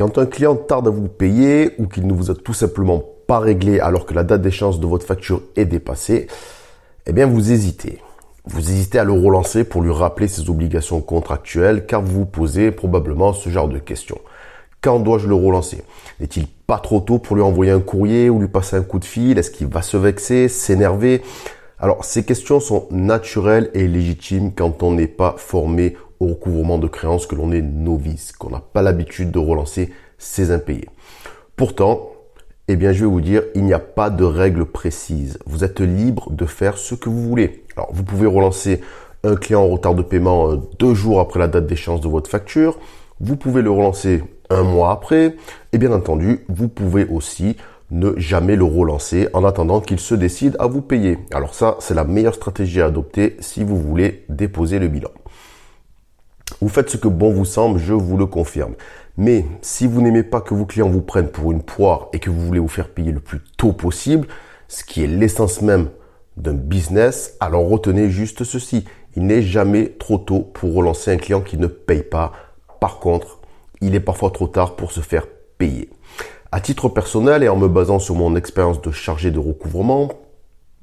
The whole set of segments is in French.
Quand un client tarde à vous payer ou qu'il ne vous a tout simplement pas réglé alors que la date d'échéance de votre facture est dépassée, eh bien vous hésitez. Vous hésitez à le relancer pour lui rappeler ses obligations contractuelles car vous vous posez probablement ce genre de questions. Quand dois-je le relancer? N'est-il pas trop tôt pour lui envoyer un courrier ou lui passer un coup de fil? Est-ce qu'il va se vexer, s'énerver? Alors, ces questions sont naturelles et légitimes quand on n'est pas formé au recouvrement de créances, que l'on est novice, qu'on n'a pas l'habitude de relancer ses impayés. Pourtant, je vais vous dire, il n'y a pas de règle précise. Vous êtes libre de faire ce que vous voulez. Alors, vous pouvez relancer un client en retard de paiement 2 jours après la date d'échéance de votre facture. Vous pouvez le relancer 1 mois après. Et bien entendu, vous pouvez aussi ne jamais le relancer en attendant qu'il se décide à vous payer. Alors ça, c'est la meilleure stratégie à adopter si vous voulez déposer le bilan. Vous faites ce que bon vous semble, je vous le confirme. Mais si vous n'aimez pas que vos clients vous prennent pour une poire et que vous voulez vous faire payer le plus tôt possible, ce qui est l'essence même d'un business, alors retenez juste ceci. Il n'est jamais trop tôt pour relancer un client qui ne paye pas. Par contre, il est parfois trop tard pour se faire payer. À titre personnel et en me basant sur mon expérience de chargé de recouvrement,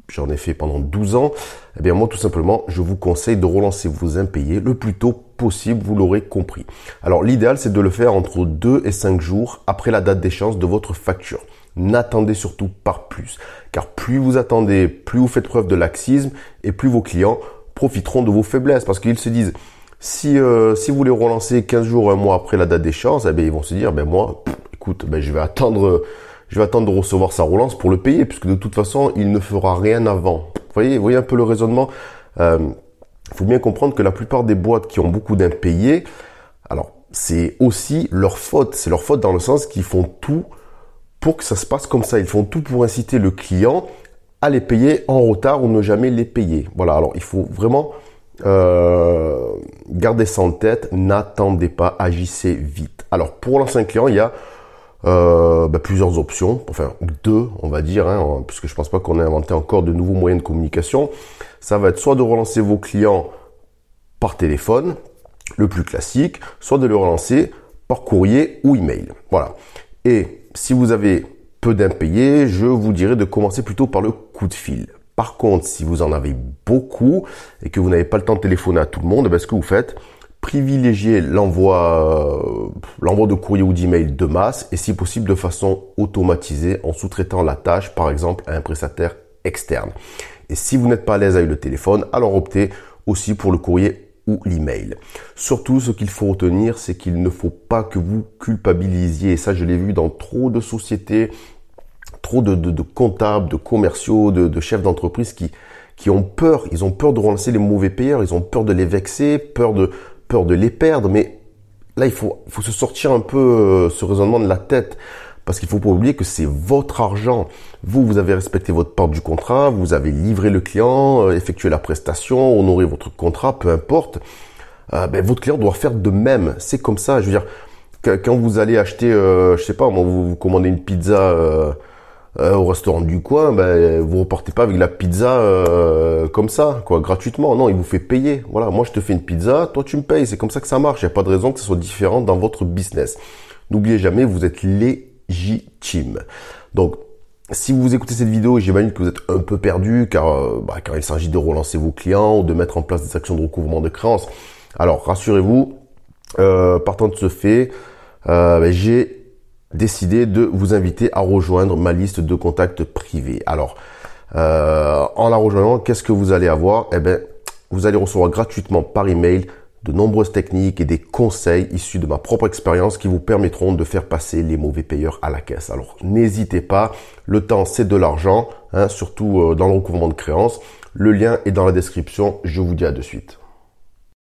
j'en ai fait pendant 12 ans, moi tout simplement, je vous conseille de relancer vos impayés le plus tôt possible, vous l'aurez compris. Alors l'idéal, c'est de le faire entre 2 et 5 jours après la date d'échéance de votre facture. N'attendez surtout pas plus, car plus vous attendez, plus vous faites preuve de laxisme et plus vos clients profiteront de vos faiblesses parce qu'ils se disent si vous les relancez 15 jours, 1 mois après la date d'échéance, ils vont se dire moi, écoute, je vais attendre de recevoir sa relance pour le payer, puisque de toute façon, il ne fera rien avant. Vous voyez un peu le raisonnement. Faut bien comprendre que la plupart des boîtes qui ont beaucoup d'impayés, alors c'est aussi leur faute. C'est leur faute dans le sens qu'ils font tout pour que ça se passe comme ça. Ils font tout pour inciter le client à les payer en retard ou ne jamais les payer. Voilà, alors il faut vraiment gardez ça en tête. N'attendez pas, agissez vite. Alors pour relancer un client, il y a plusieurs options, enfin 2 on va dire, puisque je pense pas qu'on ait inventé encore de nouveaux moyens de communication. Ça va être soit de relancer vos clients par téléphone, le plus classique, soit de le relancer par courrier ou email. Voilà. Et si vous avez peu d'impayés, je vous dirais de commencer plutôt par le coup de fil. Par contre, si vous en avez beaucoup et que vous n'avez pas le temps de téléphoner à tout le monde, ce que vous faites, privilégiez l'envoi de courrier ou d'email de masse et si possible de façon automatisée en sous-traitant la tâche par exemple à un prestataire externe. Et si vous n'êtes pas à l'aise avec le téléphone, alors optez aussi pour le courrier ou l'email. Surtout, ce qu'il faut retenir, c'est qu'il ne faut pas que vous culpabilisiez. Et ça, je l'ai vu dans trop de sociétés, trop de comptables, de commerciaux, de chefs d'entreprise qui ont peur. Ils ont peur de relancer les mauvais payeurs, ils ont peur de les vexer, peur de les perdre, mais là il faut se sortir un peu ce raisonnement de la tête parce qu'il faut pas oublier que c'est votre argent. Vous avez respecté votre part du contrat, vous avez livré le client, effectué la prestation, honoré votre contrat, peu importe. Votre client doit faire de même. C'est comme ça. Je veux dire, quand vous allez acheter, vous commandez une pizza au restaurant du coin, vous repartez pas avec la pizza comme ça, gratuitement. Non, il vous fait payer. Voilà, moi je te fais une pizza, toi tu me payes. C'est comme ça que ça marche. Il n'y a pas de raison que ce soit différent dans votre business. N'oubliez jamais, vous êtes légitime. Donc, si vous écoutez cette vidéo, j'imagine que vous êtes un peu perdu car il s'agit de relancer vos clients ou de mettre en place des actions de recouvrement de créances. Alors, rassurez-vous, partant de ce fait, j'ai décidé de vous inviter à rejoindre ma liste de contacts privés. Alors, en la rejoignant, qu'est-ce que vous allez avoir? Vous allez recevoir gratuitement par email de nombreuses techniques et des conseils issus de ma propre expérience qui vous permettront de faire passer les mauvais payeurs à la caisse. Alors, n'hésitez pas, le temps c'est de l'argent, surtout dans le recouvrement de créances. Le lien est dans la description, je vous dis à de suite.